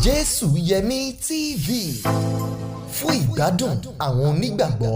Jésù Yẹmí TV fún ìgbádùn àwọn onígbàgbọ́.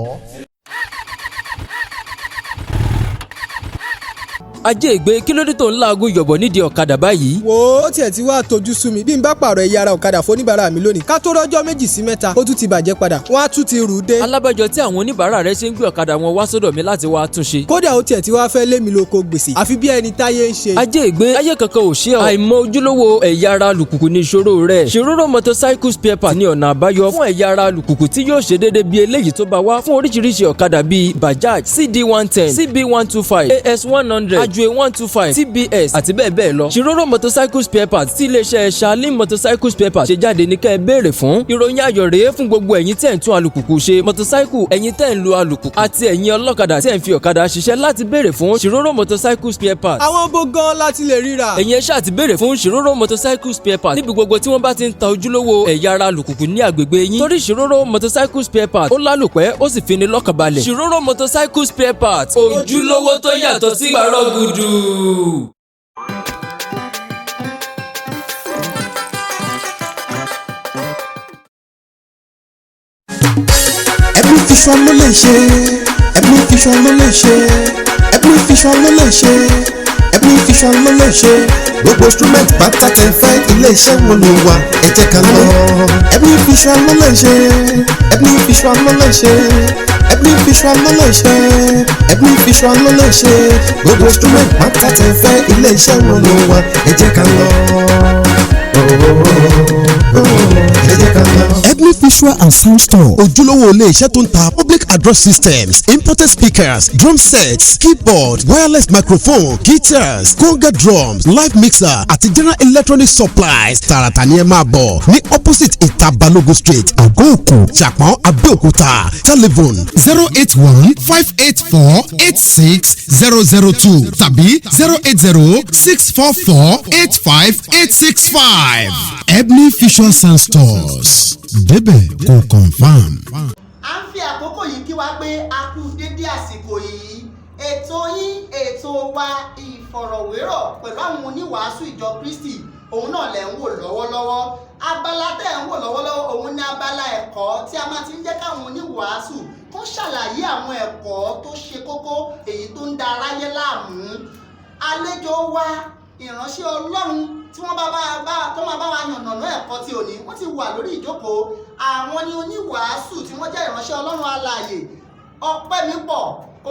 Ajé ìgbé kí ló dé tó ń laagun yọ̀bọ̀ nídìí ọ̀kadà báyìí. wo ó tiẹ̀ ti wá tójú sú mi bí n bá pààrọ̀ ẹ̀yà ara ọ̀kadà fóníbàárà mi lónìí ká tó rọ́jọ́ méjì sí mẹ́ta ó tún ti bàjẹ́ padà wọ́n á tún ti rù ú dé. alábàjọ tí àwọn oníbàárà rẹ ṣe ń gbé ọ̀kadà wọn wá sọ́dọ̀ mi láti wá túnṣe. kódà ó tiẹ̀ ti wá fẹ́ lé mi lóko gbèsè àfi bí ẹni táyé ń ṣe. Ajé ìgbé ayé kankan ò ṣe ọ́. àìmọ̀ ojúlówó ẹ̀yà ara alùpùpù ní ìṣòro rẹ̀. Ṣòróró motorcycle spare part ní ọ̀nà àbáyọ fún ẹ̀yà ara alùpùpù tí yóò ṣe déédéé bí eléyìí tó bá wá fún oríṣiríṣi ọ̀kadà bíi Bajaj CD110 CB125 AS100 Ajwe125 TBS àti bẹ́ẹ̀ bẹ́ẹ̀ lọ. Ṣòróró motorcycle spare part tí iléeṣẹ́ Shalin motorcycle spare part ṣe jáde ní kẹ́ ẹ béèrè fún. ìròyìn ayọ̀ rèé fún gbogbo ẹ̀yin tẹ́ ń tún alùpùpù ṣe motorcycle ẹ̀yin tẹ́ ń lo alùpùpù àti ẹ̀yin ọlọ́kadà tẹ́ ń fi ọ̀kadà ṣiṣẹ́ láti béèrè fún Ṣòróró motorcycle spare part. àwọn bó gan láti lè ríra. ẹ̀yin ẹ ṣáà ti béèrè fún Ṣòróró motorcycle spare part níbi gbogbo tí wọ́n bá ti ń ta ojúlówó ẹ̀yà ara alùpùpù ní àgbègbè yín. torí Ṣòróró motorcycle spare part ó lálòpẹ́ ó sì fini lọ́kàn balẹ̀. Ṣòróró motorcycle spare part ojúlówó tó yàtọ̀ sí gbàrọ̀ gùdù. Every vision ló lè ṣe, every vision ló lè ṣe, every vision ló lè ṣe, every vision ló lè ṣe. Gbogbo instrument pátá tẹ fẹ́ ilé-iṣẹ́ wo ló wà ẹ jẹ́ ká lọ. Every vision ló lè ṣe, every vision ló lè ṣe, every vision ló lè ṣe, every vision ló lè ṣe. Gbogbo instrument pátá tẹ fẹ́ ilé-iṣẹ́ wo ló wà ẹ jẹ́ ká lọ. Every visual and sound store ojúlówó ilé iṣẹ́ tó ń ta public address systems imported speakers drum sets keyboard wireless microphone guitars conga drums live mixer àti general electronic supplies tààràtà ni ẹ máa bọ̀ ní opposite ìta Balógun street àgọ́-òkú Ṣàpọ́n Abẹ́òkúta telephone 081-584-86002 tàbí 080-644-85865 Ebony Visual Sound Stores débẹ̀ kò confam. à ń fi àkókò yìí kí wá pé a kú dédé àsìkò yìí ètò yín ètò wa ìfọ̀rọ̀wérọ̀ pẹ̀lú àwọn oníwàásù ìjọ Kristi òun náà lẹ̀ ń wò lọ́wọ́lọ́wọ́ abala tẹ̀ ń wò lọ́wọ́lọ́wọ́ òun ní abala ẹ̀kọ́ tí a máa ti ń jẹ́ káwọn oníwàásù kó ṣàlàyé àwọn ẹ̀kọ́ tó ṣe kókó èyí tó ń da aráyé láàmú àlejò wa ìránṣẹ́ Ọlọ́run tí wọ́n tó máa bá wa yànnàná ẹ̀kọ́ tí òní wọ́n ti wà lórí ìjókòó àwọn ni oníwàásù tí wọ́n jẹ́ ìránṣẹ́ Ọlọ́run alààyè Ọpẹ́mípọ̀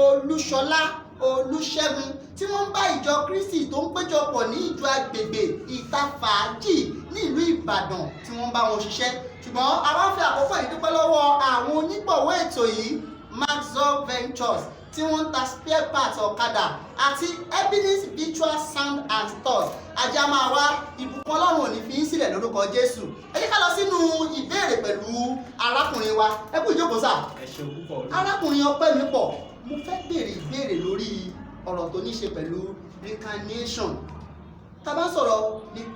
Olúṣọlá Olúṣẹ́gun tí wọ́n ń bá ìjọ Kristi tó ń péjọpọ̀ ní ìjọ agbègbè Ìta Fàájì ní ìlú Ìbàdàn tí wọ́n ń bá wọn ṣiṣẹ́ ṣùgbọ́n a wá fẹ́ àkókò yìí dúpẹ́ lọ́wọ́ àwọn onígbọ̀wọ́ ètò yìí Maxwell Ventures tí wọ́n ń ta spare parts ọ̀kadà àti Ebenezer Virtual Sound and Stores ajá máa wá ìbùkún Ọlọ́run ò ní fi í sílẹ̀ lórúkọ Jésù ẹ jẹ́ ká lọ sínú ìbéèrè pẹ̀lú arákùnrin wa ẹ kú ìjókòó sà. ẹ ṣeun púpọ̀. arákùnrin Ọpẹ́mípọ̀ mo fẹ́ béèrè ìbéèrè lórí ọ̀rọ̀ tó ní ṣe pẹ̀lú reincarnation tá bá sọ̀rọ̀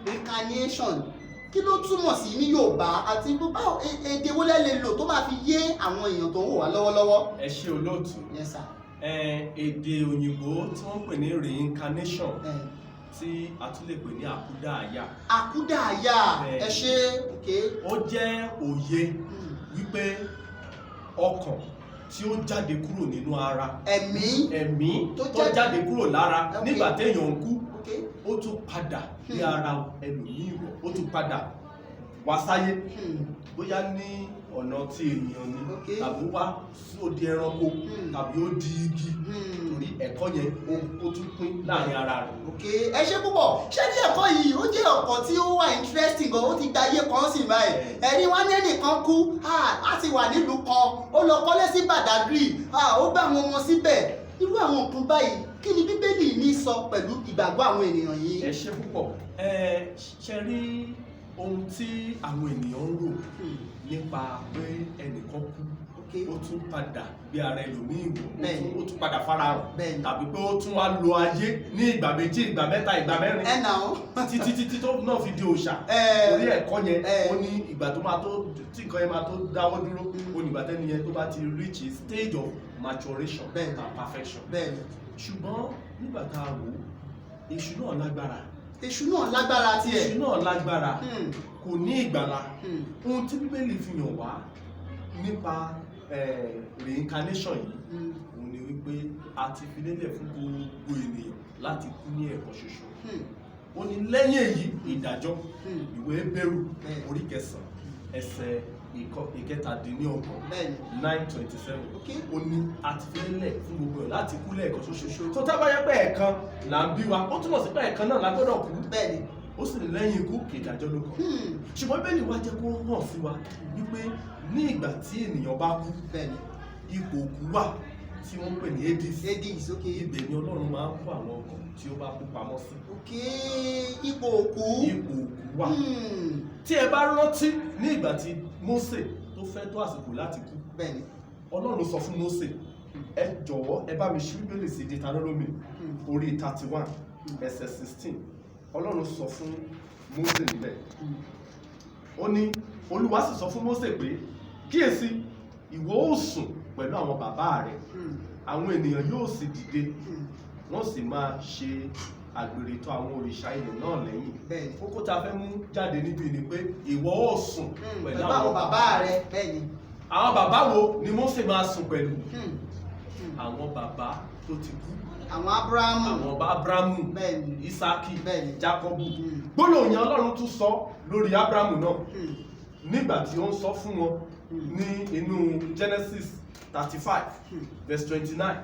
reincarnation kí ló túmọ̀ sí ní Yorùbá àti báwo èdè wo lẹ lè lò tó máa fi yé àwọn èèyàn tó ń wò wá lọ́wọ́lọ́wọ́. ẹ ṣe olóòtú. Yes sir. Èdè òyìnbó tí wọ́n ń pè ní reincarnation tí a tún lè pè ní àkúdàáyà. àkúdàáyà ẹ ṣe òkè. ó jẹ́ òye wípé ọkàn tí ó jáde kúrò nínú ara. ẹ̀mí tó jáde kúrò lára nígbà téèyàn ń kú ó tún padà ní ara ẹlòmíì wọ̀ ó tún padà wá sáyé bóyá ní ọ̀nà tí ènìyàn ni tàbí wá sóde ẹranko tàbí ó di igi torí ẹ̀kọ́ yẹn ó tún pín láàrin ara rẹ̀. ẹ ṣe púpọ̀ ṣé ní ẹ̀kọ́ yìí ó jẹ́ ọ̀kan tí ó wà interesting gan ó ti gba ayé kan sí báyìí ẹ̀rí wọn ní ẹnìkan kú á ti wà nílùú kan ó lọ kọ́lé sí Badagry ó bá àwọn ọmọ síbẹ̀ irú àwọn nǹkan báyìí kí ni Bíbélì ní sọ pẹ̀lú ìgbàgbọ́ àwọn ènìyàn yìí. ẹ ṣe púpọ̀ ṣe rí ohun tí àwọn ènìyàn ń rò nípa pé ẹnìkan kú ó tún padà bí ara ẹlòmíì wò ó tún padà farahàn tàbí pé ó tún wá lo ayé ní ìgbà méjì ìgbà mẹ́ta ìgbà mẹ́rin títí tó náà fi di òòṣà orí ẹ̀kọ́ yẹn ó ní ìgbà tó máa tó tí nǹkan yẹn máa tó dáwọ́ dúró ó ní ìgbà tẹ́ni yẹn tó bá ti reach a stage of maturation and perfection ṣùgbọ́n nígbà tá a wò èṣù náà lágbára èṣù náà lágbára tiẹ̀. èṣù náà lágbára kò ní ìgbàlà. ohun tí bíbélì fi hàn wá nípa reincarnation yìí òun ni wípé a ti fi lélẹ̀ fún gbogbo ènìyàn láti kú ní ẹ̀kan ṣoṣo. ó ní lẹ́yìn èyí ìdájọ́. ìwé Hébérù orí 9 ẹsẹ̀ ìkẹtàdínlọ́gbọ̀n 9:27 ó ní a ti fi lélẹ̀ fún gbogbo ènìyàn láti kú lẹ́ẹ̀kan ṣoṣo. tó tá bá yẹ pé ẹ̀kan là ń bí wa ó túmọ̀ sí pé ẹ̀kan náà la gbọ́dọ̀ kú. bẹ́ẹ̀ni ó sì ní lẹ́yìn ikú ìdájọ́ ló kàn. ṣùgbọ́n bẹ́ẹ̀ni wá jẹ́ kó hàn sí wa wípé ní ìgbà tí ènìyàn bá kú ipò òkú wà tí wọ́n ń pè ní Hades. ibẹ̀ ni Ọlọ́run máa ń kó àwọn ọkàn tí ó bá kú pamọ́ sí. ipò òkú wà. tí ẹ bá rántí ní ìgbà tí Mósè tó fẹ́ tó àsìkò láti kú Ọlọ́run sọ fún Mósè ẹ jọ̀wọ́ ẹ bá mi ṣí Bíbélì sí Deuteronomy orí 31 ẹsẹ̀ 16. Ọlọ́run sọ fún Mósè níbẹ̀ ó ní Olúwa sì sọ fún Mósè pé kíyèsí ìwọ ó sùn pẹ̀lú àwọn bàbá rẹ̀ àwọn ènìyàn yóò sì dìde wọ́n sì máa ṣe àgbèrè tọ̀ àwọn òrìṣà ilẹ̀ náà lẹ́yìn. kókó tá a fẹ́ mú jáde níbí ni pé ìwọ ó sùn pẹ̀lú àwọn bàbá rẹ̀. bẹ́ẹ̀ni àwọn bàbá wo ni Mósè máa sùn pẹ̀lú? àwọn bàbá tó ti kú. àwọn Ábúráhámù Ísákì Jákọ́bù. gbólóhùn yẹn Ọlọ́run tún sọ lórí Ábúráhámù náà nígbà tí ó ń sọ fún wọn ní inú Genesis 35 verse 29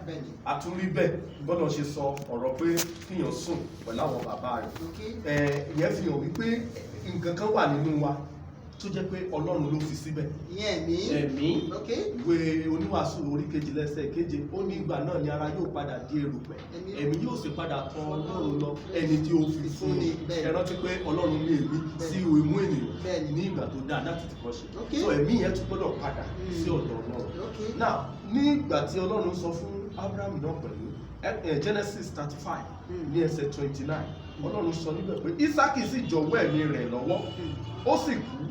àtúnrí bẹ́ẹ̀ gbọ́dọ̀ ṣe sọ ọ̀rọ̀ pé kíyàn sùn pẹ̀lú àwọn bàbá rẹ̀. ìyẹn fi hàn wípé nǹkan kan wà nínú wa tó jẹ́ pé Ọlọ́run ló fi síbẹ̀. ẹ̀mí ìwé Oníwàásù orí 2:7 ó ní ìgbà náà ni ara yóò padà di erùpẹ̀ ẹ̀mí yóò sì padà tọ̀ Ọlọ́run lọ ẹni tí ó fi fún ni. ẹ rántí pé Ọlọ́run ní èmi sí ìmú ènìyàn ní ìgbà tó dáa láti ti kọ́ ṣe. so ẹ̀mí yẹn tún gbọ́dọ̀ padà sí ọ̀dọ̀ Ọlọ́run. now ní ìgbà tí Ọlọ́run sọ fún Abraham náà pẹ̀lú Genesis 35 ní ẹsẹ̀ 29 Ọlọ́run sọ níbẹ̀ pé Ísákì sì jọ̀wọ́ ẹ̀mí rẹ̀ lọ́wọ́ ó sì kú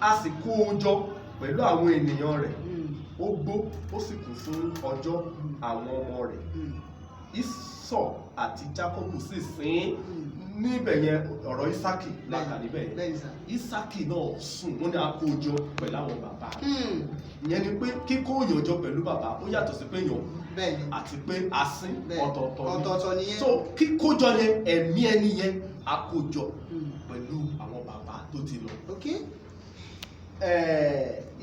a sì kó o jọ pẹ̀lú àwọn ènìyàn rẹ̀ ó gbó ó sì kú fún ọjọ́ àwọn ọmọ rẹ̀ Ísọ̀ àti Jákọ́bù sì sìn níbẹ̀ yẹn ọ̀rọ̀ Ísákì lákà níbẹ̀ yẹn Ísákì náà sùn wọ́n ní a kó o jọ pẹ̀lú àwọn bàbá ìyẹn ni pé kíkó èèyàn jọ pẹ̀lú bàbá ó yàtọ̀ sí pé èèyàn àti pé asín ọ̀tọ̀ọ̀tọ̀ ni so kíkójọ yẹn ẹ̀mí ẹni yẹn a kó jọ pẹ̀lú àwọn bàbá tó ti lọ.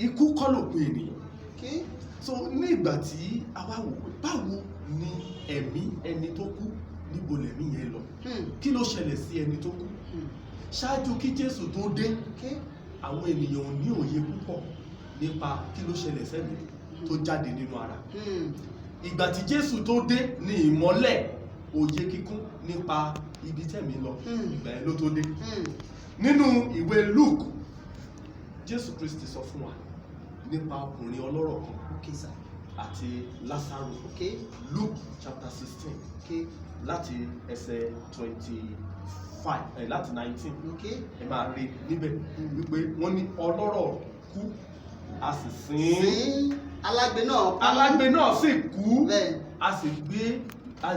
Ikú kọ́ ló pin ènìyàn. so ní ìgbà tí a wá wò pé báwo ni ẹ̀mí ẹni tó kú níbo lẹ̀mí yẹn lọ kí ló ṣẹlẹ̀ sí ẹni tó kú ṣáájú kí Jésù tó dé àwọn ènìyàn ò ní òye púpọ̀ nípa kí ló ṣẹlẹ̀ sẹ́mi tó jáde nínú ara. ìgbà tí Jésù tó dé ní ìmọ́lẹ̀ òye kíkún nípa ibi tẹ̀mí lọ ìgbà yẹn ló tó dé. nínú ìwé Luke Jésù Kristi sọ fún wa nípa ọkùnrin ọlọ́rọ̀ kan àti Lásárù. Luke chapter 16 láti ẹsẹ̀ 25 láti 19 ẹ máa rí níbẹ̀ wípé wọ́n ní ọlọ́rọ̀ kú a sì sìn alágbe náà sì kú a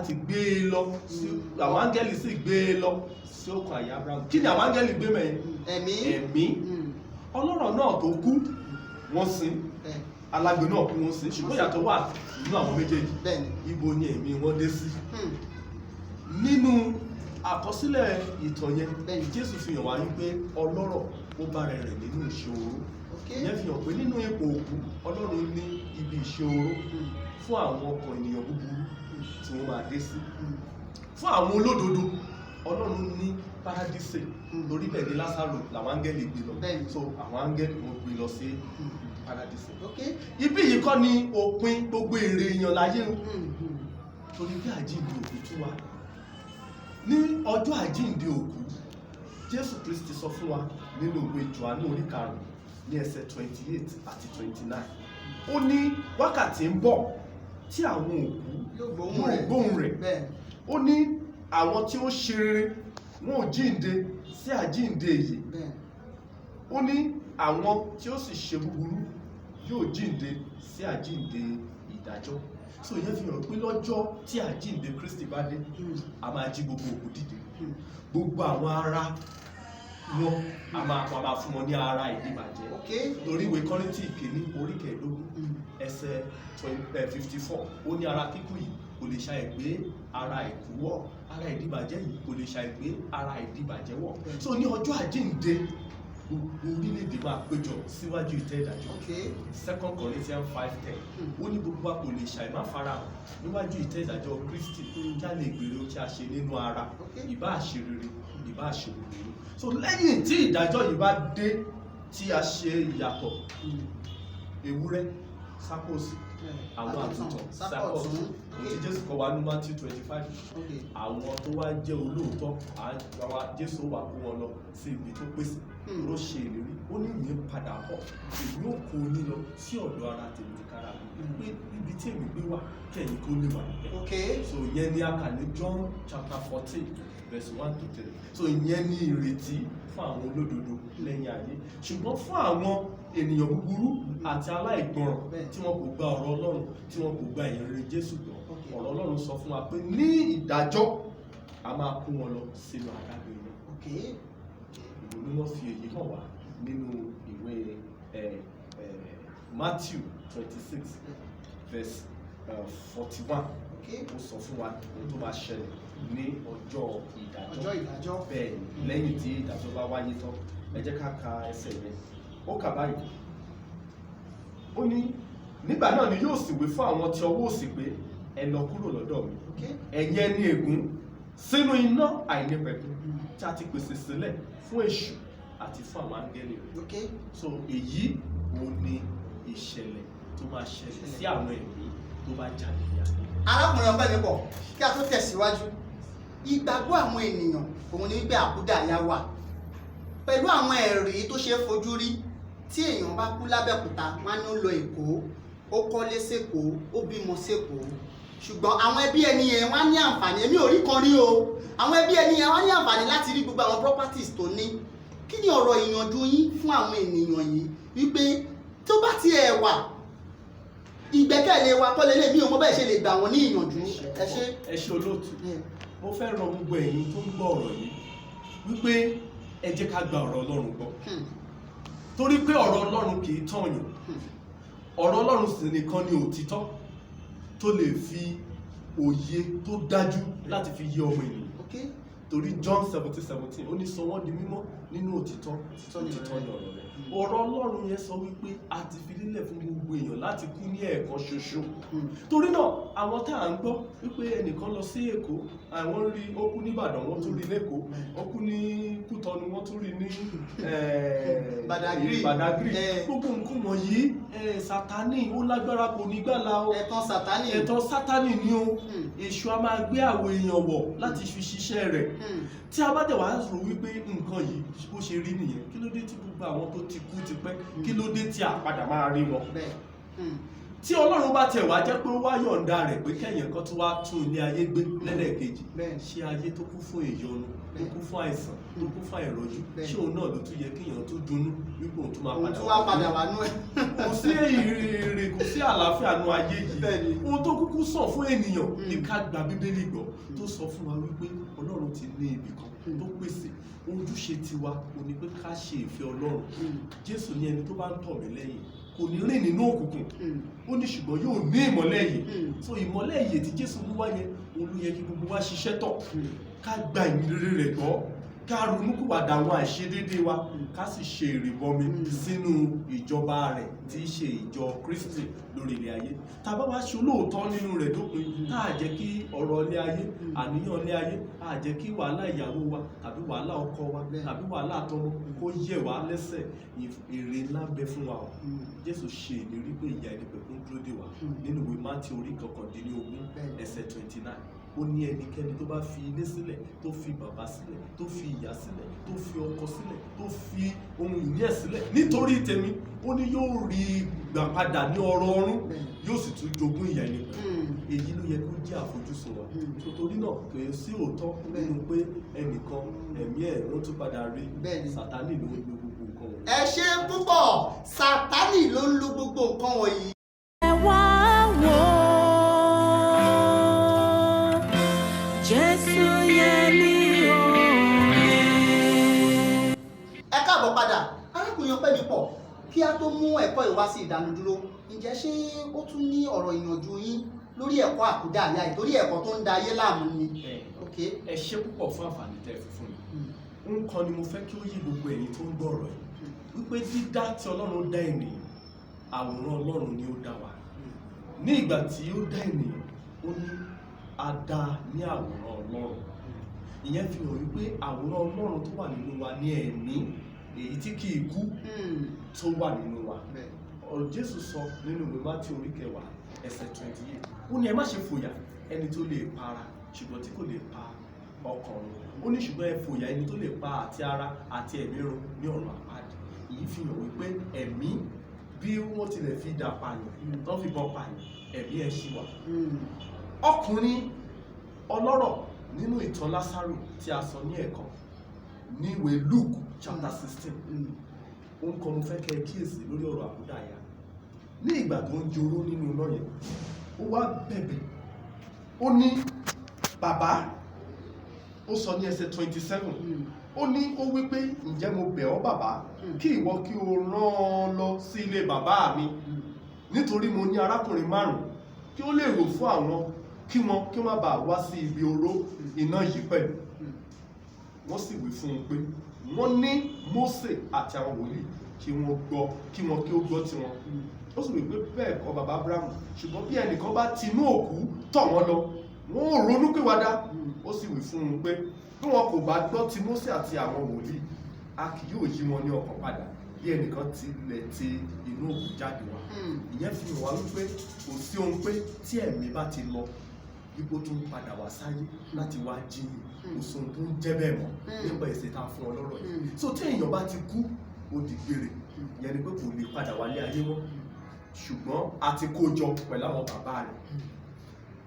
sì gbé e lọ sí àwọn áńgẹ́lì sì gbé e lọ sí ọkàn àyà Abraham. kí ni àwọn áńgẹ́lì gbé mẹ́rin? ẹ̀mí. ọlọ́rọ̀ náà tó kú wọ́n sìn alágbe náà kú wọ́n sìn ṣùgbọ́n ìyàtọ̀ wà nínú àwọn méjèèjì. ibo ni ẹ̀mí wọn dé sí? nínú àkọsílẹ̀ ìtàn yẹn Jésù fi hàn wá wípé ọlọ́rọ̀ ó bá rẹ̀ nínú ìṣòro. ìyẹn fi hàn pé nínú ipò òkú Ọlọ́run ní ibi ìṣòro fún àwọn ọkàn ènìyàn búburú tí wọ́n máa dé sí. fún àwọn olódodo Ọlọ́run ní paradíṣe lórí bẹ́ẹ̀ ni Lásárù làwọn áńgẹ́lì gbé lọ so àwọn áńgẹ́lì wọn gbé lọ sí paradíṣe. ibi yìí kọ́ ni òpin gbogbo èrè èèyàn láyé o torí bí àjíǹde òkú tún wà. ní ọjọ́ àjíǹde òkú Jésù Kristi sọ fún wa nínú ìwé Jòhánù orí 5 ní ẹsẹ̀ 28 àti 29 ó ní wákàtí ń bọ̀ tí àwọn òkú yóò gbóhùn rẹ̀ ó ní àwọn tí ó ṣe rere wọn ò jíǹde sí àjíǹde èyí ó ní àwọn tí ó sì ṣe búburú yóò jíǹde sí àjíǹde ìdájọ́. so ìyẹn fi hàn pé lọ́jọ́ tí àjíǹde Kristi bá dé a máa jí gbogbo òkú dìde gbogbo àwọn ara wọn a máa fún wọn ní ara ìdíbàjẹ́ torí ìwé Kọ́ríńtì kìíní orí 15 ẹsẹ̀ 54 ó ní ara kíkú yìí kò lè ṣàìgbé ara ìkú wọ̀ ara ìdíbàjẹ́ yìí kò lè ṣàìgbé ara ìdíbàjẹ́ wọ̀ so ní ọjọ́ àjíǹde gbogbo orílẹ̀-èdè máa péjọ síwájú ìtẹ́ ìdájọ́ 2 Corinthians 5:10 ó ní gbogbo wa kò lè ṣàì má farahàn níwájú ìtẹ́ ìdájọ́ Kristi kí a lè gbèrè ohun tí a ṣe nínú ara ìbá àṣerere ìbá àṣerere so lẹ́yìn tí ìdájọ́ yìí bá dé tí a ṣe ìyàtọ̀ ewúrẹ́ sákòsì àwọn àgùntàn sákòsì tí Jésù kọ́ wa ní Matthew 25 àwọn tó wá jẹ́ olóòótọ́ Jésù wà kó wọn lọ sí ibi tó pèsè ló ṣe ìlérí ó ní ìyẹn padà bọ̀ èmi ó kó yín lọ sí ọ̀dọ̀ ara tèmi ti kára mi pé ibi tí èmi gbé wà kẹ́yìn kó lè wà níbẹ̀ so ìyẹn ni a kà ní John chapter 14 verse 1-3 so ìyẹn ní ìrètí fún àwọn olódodo lẹ́yìn ayé ṣùgbọ́n fún àwọn ènìyàn búburú àti aláìgbọràn tí wọn kò gba ọ̀rọ̀ Ọlọ́run tí wọn kò gba ìyìnrere Jésù gbọ́ ọ̀rọ̀ Ọlọ́run sọ fún wa pé ní ìdájọ́ a máa kó wọn lọ sínú adágún iná ìwé mímọ́ fi èyí hàn wá nínú ìwé Matthew 26 verse 41 ó sọ fún wa ohun tó máa ṣẹlẹ̀ ní ọjọ́ ìdájọ́ bẹ́ẹ̀ lẹ́yìn tí ìdájọ́ bá wáyé tán ẹ jẹ́ ká ka ẹsẹ̀ yẹn ó kà báyìí ó ní nígbà náà ni yóò sì wí fún àwọn tí ọwọ́ òsì pé ẹ lọ kúrò lọ́dọ̀ mi ẹ̀yin ẹni ègún sínú iná àìnípẹ̀kun tí a ti pèsè sílẹ̀ fún èṣù àti fún àwọn áńgẹ́lì rẹ̀ so èyí ò ní ìṣẹ̀lẹ̀ tó máa ṣẹlẹ̀ sí àwọn ẹ̀mí tó bá jáde ní ayé. arákùnrin ọgbẹ́ mi bọ̀ kí a tó tẹ̀síwájú ìgbàgbọ́ àwọn ènìyàn òun ni wípé àkúdàáyá wà pẹ̀lú àwọn ẹ̀rí tó ṣe é fojú rí tí èèyàn bá kú lábẹ́òkúta wọn ní ó lọ Èkó ó kọ́lé sẹ́kọ̀ọ́ ó bímọ sẹ́kọ̀ọ́ ṣùgbọ́n àwọn ẹbí ẹni yẹn wọ́n á ní àǹfààní èmi ò rí kan rí o àwọn ẹbí ẹni yẹn wọ́n á ní àǹfààní láti rí gbogbo àwọn properties tó ní kí ni ọ̀rọ̀ ìyànjú yín fún àwọn ènìyàn yìí wípé tó bá ti ẹ̀ wà ìgbẹ́kẹ̀lé wa kọ́ lélẹ̀ bí o mọ́ bẹ́ẹ̀ ṣe lè gbà wọ́n ní ìyànjú ẹ ṣe olóòtú mo fẹ́ rọ gbogbo ẹ̀yin tó ń gbọ́ ọ̀rọ̀ yìí wípé ẹ jẹ́ ká gba ọ̀rọ̀ Ọlọ́run gbọ́ torí pé ọ̀rọ̀ Ọlọ́run kì í tọ̀yàn ọ̀rọ̀ Ọlọ́run sì nìkan ni òtítọ́ tó lè fi òye tó dájú láti fi yé ọmọ ènìyàn torí John 17:17 ó ní sọ wọ́n di mímọ́ nínú òtítọ́ òtítọ́ ni ọ̀rọ̀ rẹ̀ ọ̀rọ̀ Ọlọ́run yẹn sọ wípé a ti fi lílẹ̀ fún gbogbo èèyàn láti kú ní ẹ̀ẹ̀kan ṣoṣo torí náà àwọn tá à ń gbọ́ wípé ẹnìkan lọ sí Èkó àwọn rí ó kú ní Ìbàdàn wọ́n tún rí lẹ́kọ̀ọ́ ó kú ní Kútọ́nù wọ́n tún rí ní Badagry gbogbo nǹkan wọ̀nyí Sátánì ó lágbára kò ní gbàlà o ẹ̀tàn Sátánì ni o èṣù a máa gbé àwọn èèyàn wọ̀ láti fi ṣiṣẹ́ rẹ̀ tí a bá dẹ̀ wá rò wípé nǹkan yìí bó ṣe rí nìyẹn kí ló dé tí gbogbo àwọn tó ti kú ti pẹ́ kí ló dé tí a padà máa rí wọn tí Ọlọ́run bá tiẹ̀ wá jẹ́ pé ó wá yọ̀ǹda rẹ̀ pé kẹ́yìn kan tó wá tún ilé ayé gbé lẹ́lẹ́kejì ṣé ayé tó kún fún ìyọnu tó kún fún àìsàn tó kún fún àìrọ́jú ṣé òun náà ló tún yẹ kéèyàn tó dunnú wípé òun tún máa padà wá nú ẹ̀ kò sí èrè kò sí àlàáfíà nú ayé yìí ohun tó kúkú sàn fún ènìyàn ní ká gba Bíbélì gbọ́ tó sọ fún wa wípé Ọlọ́run ti ní ibì kan tó pèsè ojúṣe tiwa ò ní pé ká ṣe ìfẹ́ Ọlọ́run Jésù ní ẹni tó bá ń tọ̀ mí lẹ́yìn kò ní rìn nínú òkùnkùn ó ní ṣùgbọ́n yóò ní ìmọ́lẹ̀ yìí so ìmọ́lẹ̀ yìí tí Jésù mú wá yẹn òun ló yẹ kí gbogbo wa ṣiṣẹ́ tọ̀ ká gba ìmìrere rẹ̀ gbọ́ ká ronúkúwàdà àwọn àìṣedéédé wa ká sì ṣe ìrìbọmi sínú ìjọba rẹ̀ tí í ṣe ìjọ Kristi lórí ilẹ̀ ayé tá a bá wá ṣe olóòótọ́ nínú rẹ̀ dópin tá a jẹ́ kí ọ̀rọ̀ ilé ayé àníyàn ilé ayé a jẹ́ kí wàhálà ìyàwó wa tàbí wàhálà ọkọ wa tàbí wàhálà àtọmọ kó yẹ̀ wá lẹ́sẹ̀ èrè ńlá bẹ fún wa o Jésù ṣe ìlérí pé ìyà ẹnìpẹ̀kun dúró dè wá nínú ìwé Mátíù orí 19 ẹsẹ̀ 29 ó ní ẹnikẹ́ni tó bá fi ilé sílẹ̀ tó fi bàbá sílẹ̀ tó fi ìyá sílẹ̀ tó fi ọkọ sílẹ̀ tó fi ohun ìní ẹ̀ sílẹ̀ nítorí tèmi ó ní yóò rí gbà padà ní ọrọ̀ ọ̀run yóò sì tún jogún ìyà ẹni èyí ló yẹ kó jẹ́ àfojúsùn wa nítorí náà kò yẹ sí òótọ́ nínú pé ẹnìkan ẹ̀mí ẹ̀ wọ́n tún padà rí Sátánì ló ń lo gbogbo nǹkan wọ̀nyí. ẹ ṣe púpọ̀ Sátánì ló ń lo gbogbo nǹkan wọ̀nyí. ẹ wá wò ó. káàbọ̀ padà arákùnrin Ọpẹ́mipọ̀, kí a tó mú ẹ̀kọ́ ìwá sí ìdánudúró, ǹjẹ́ ṣé ó tún ní ọ̀rọ̀ ìyànjú yín lórí ẹ̀kọ́ àkúdàáyá ìtorí ẹ̀kọ́ tó ń da ayé láàmú ni? Ẹ ṣé púpọ̀ fún àǹfààní tẹ́ fi fún mi. Nǹkan ni mo fẹ́ kí ó yí gbogbo ẹ̀yin tó ń gbọ́ ọ̀rọ̀ yìí wípé dídá tí Ọlọ́run dá ènìyàn, àwòrán Ọlọ́run ni ó dá wa. Ní ìgbà tí ó dá ènìyàn, ó ní a dá ní àwòrán Ọlọ́run. Ìyẹn fi hàn wípé àwòrán Ọlọ́run tó wà nínú wa ní ẹ̀mí èyí tí kì í kú tó wà nínú wa. Jésù sọ nínú ìwé Mátíù orí 10 ẹsẹ̀ 28, ó ní ẹ má ṣe fòyà ẹni tó lè para ṣùgbọ́n tí kò lè pa ọkàn run. Ó ní ṣùgbọ́n ẹ fòyà ẹni tó lè pa àti ara àti ẹ̀mí run ní ọ̀run àpáàdì. Èyí fi hàn wípé ẹ̀mí bí wọ́n tilẹ̀ fi dà pààyàn tó fi bọ́ pààyàn, ẹ̀mí ẹ̀ ṣì wà. Ọkùnrin ọlọ́rọ̀ nínú ìtàn Lásárù tí a sọ ní ẹ̀kan ní ìwé Luke chapter 16, òun kan mo fẹ́ kẹ́ ẹ kíyèsí lórí ọ̀rọ̀ àkúdàáyá. Ní ìgbà tó ń joró nínú iná yẹn, ó wá bẹ̀bẹ̀, ó ní bàbá, ó sọ ní ẹsẹ̀ 27, ó ní ó wípé ǹjẹ́ mo bẹ̀ ọ́ bàbá kí ìwọ kí o rán lọ sí ilé bàbá mi nítorí mo ní arákùnrin 5 kí ó lè rò fún àwọn kí wọ́n má bàa wá sí ibi oró iná yìí pẹ̀lú. Wọ́n sì wí fún un pé wọ́n ní Mósè àti àwọn wòlíì kí ó gbọ́ tiwọn. Ó sì wí pé bẹ́ẹ̀ kọ́ bàbá Abrahamu, ṣùgbọ́n bí ẹnìkan bá tinú òkú tọ̀ wọ́n lọ, wọ́n ò ronúpìwàdà. Ó sì wí fún un pé bí wọn kò bá gbọ́ ti Mósè àti àwọn wòlíì, a kì yóò yí wọn ní ọkàn padà bí ẹnìkan tilẹ̀ ti inú òkú jáde wá. Ìyẹn fi hàn wá wípé kò sí ohun pé tí ẹ̀mí bá ti lọ ipò tún padà wá sáyé láti wá jíyìn, kò sóhun tó ń jẹ́ bẹ́ẹ̀ mọ́ nípa èsì tá a fún ọ lọ́rọ̀ yìí. So tí èèyàn bá ti kú, ó di gbére, ìyẹn ni pé kò lè padà wálé ayé mọ́, ṣùgbọ́n a ti kó jọ pẹ̀lú àwọn bàbá rẹ̀,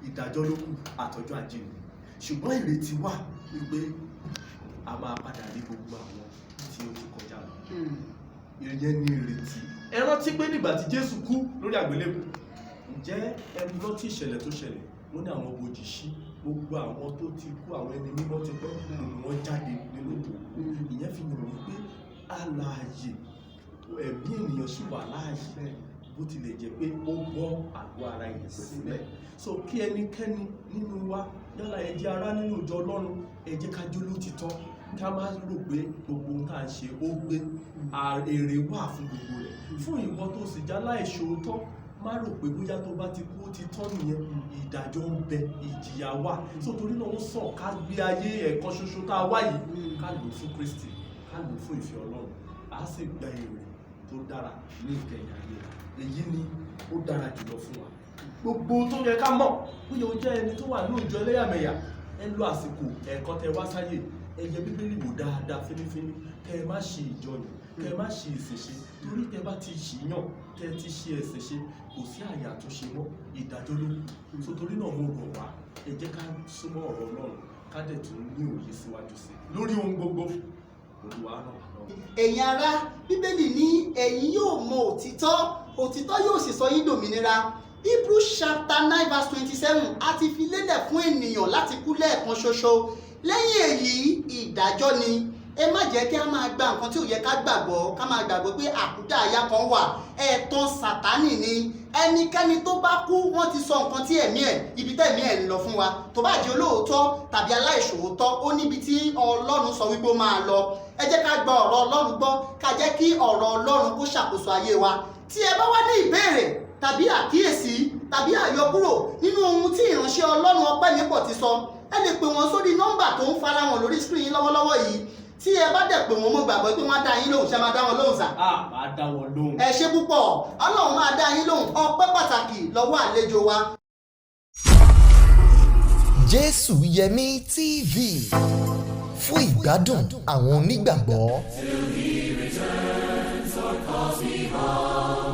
ìdájọ́ ló kù àtọ́jọ́ àjíǹde. Ṣùgbọ́n ìrètí wà wípé a máa padà rí gbogbo àwọn tí ó ti kọjá lọ. Ìyẹn ni ìrètí. Ẹ rántí pé nígbà tí Jésù kú lórí àgbélébùú, ǹjẹ́ ẹ rántí ìṣẹ̀lẹ̀ tó ṣẹlẹ̀? Wọ́n ní àwọn bojì ṣí, gbogbo àwọn tó ti kú, àwọn ẹni mímọ́ ti pẹ́, gbogbo wọn jáde nínú òkú. Ìyẹn fi hàn wípé alààyè ẹ̀mí ènìyàn sì wà láàyè bó tilẹ̀ jẹ́ pé ó gbọ́ àgọ́ ara yẹn sílẹ̀. So kí ẹnikẹ́ni nínú wa, yálà ẹ jẹ́ ará nínú ìjọ Ọlọ́run, ẹ jẹ́ ká jó lótìtọ́, ká má rò pé gbogbo ohun tá à ń ṣe ó gbé, èrè wà fún gbogbo rẹ̀. Fún ìwọ tó sì já láìṣòótọ́, má rò pé bóyá tó bá ti kú ó ti tán nìyẹn, ìdájọ́ ń bẹ, ìjìyà wà. So torí náà ó sàn ká gbé ayé ẹ̀kan ṣoṣo tá a wá yìí, ká lò fún Kristi, ká lò fún ìfẹ́ Ọlọ́run, á sì gba èrè tó dára ní ìkẹyìn ayé. Èyí ni ó dára jùlọ fún wa. Gbogbo tó yẹ ká mọ̀, bóyá o jẹ́ ẹni tó wà ní ìjọ ẹlẹ́yàmẹ̀yà, ẹ lo àsìkò ẹ̀kọ́ tẹ wá sáyé, ẹ yẹ Bíbélì wò dáadáa fínífíní, kẹ ẹ má ṣe ìjọyìn, kẹ ẹ má ṣe ìṣẹ̀ṣe, torí tẹ bá ti ṣìyàn, tẹ ti ṣe ẹ̀ṣẹ̀ṣe, kò sí àyè àtúnṣe mọ́, ìdájọ́ ló kù. So torí náà mo rọ̀ wá, ẹ jẹ́ ká súnmọ́ ọ̀rọ̀ Ọlọ́run, ká dẹ̀ tún ní òye síwájú sí lórí ohun gbogbo. Olúwa ràn wá lọ́wọ́. Ẹ̀yin ará, Bíbélì ní ẹ̀yin yóò mọ òtítọ́, òtítọ́ yóò sì sọ yín dòmìnira. Hebrews chapter 9 verse 27, a ti fi lélẹ̀ fún ènìyàn láti kú lẹ́ẹ̀kan ṣoṣo. Lẹ́yìn èyí, ìdájọ́ ni. Ẹ má jẹ́ kí a máa gba nǹkan tí ò yẹ ká gbàgbọ́, ká máa gbàgbọ́ pé àkúdàáyá kan wà, ẹ̀tàn Sátánì ni. Ẹnikẹ́ni tó bá kú, wọ́n ti sọ nǹkan tí ẹ̀mí ẹ̀, ibi tẹ̀mí ẹ̀ ń lọ fún wa. Tó bá jẹ́ olóòótọ́ tàbí aláìṣòótọ́, ó níbi tí Ọlọ́run sọ wípé ó máa lọ. Ẹ jẹ́ ká gba ọ̀rọ̀ Ọlọ́run gbọ́, ká jẹ́ kí ọ̀rọ̀ Ọlọ́run kó ṣàkóso ayé wa. Tí ẹ bá wá ní ìbéèrè tàbí àkíyèsí tàbí àyọkúrò nínú ohun tí ìránṣẹ́ Ọlọ́run Ọpẹ́mipọ̀ ti sọ, ẹ lè pè wọ́n sórí nọ́mbà tó ń farahàn lórí screen lọ́wọ́lọ́wọ́ yìí. Tí ẹ bá dẹ̀ pè wọ́n, mo gbàgbọ́ pé wọ́n á dá yín lóhùn. Ṣé máa dá wọn lóhùn sà? Máa dá wọn lóhùn. Ẹ ṣé púpọ̀, Ọlọ́run máa dá yín lóhùn. Ọpẹ́ pàtàkì lọ́wọ́ àlejò wa. Jésù Yẹmí TV fún ìgbádùn àwọn onígbàgbọ́. Till he returns or calls me home.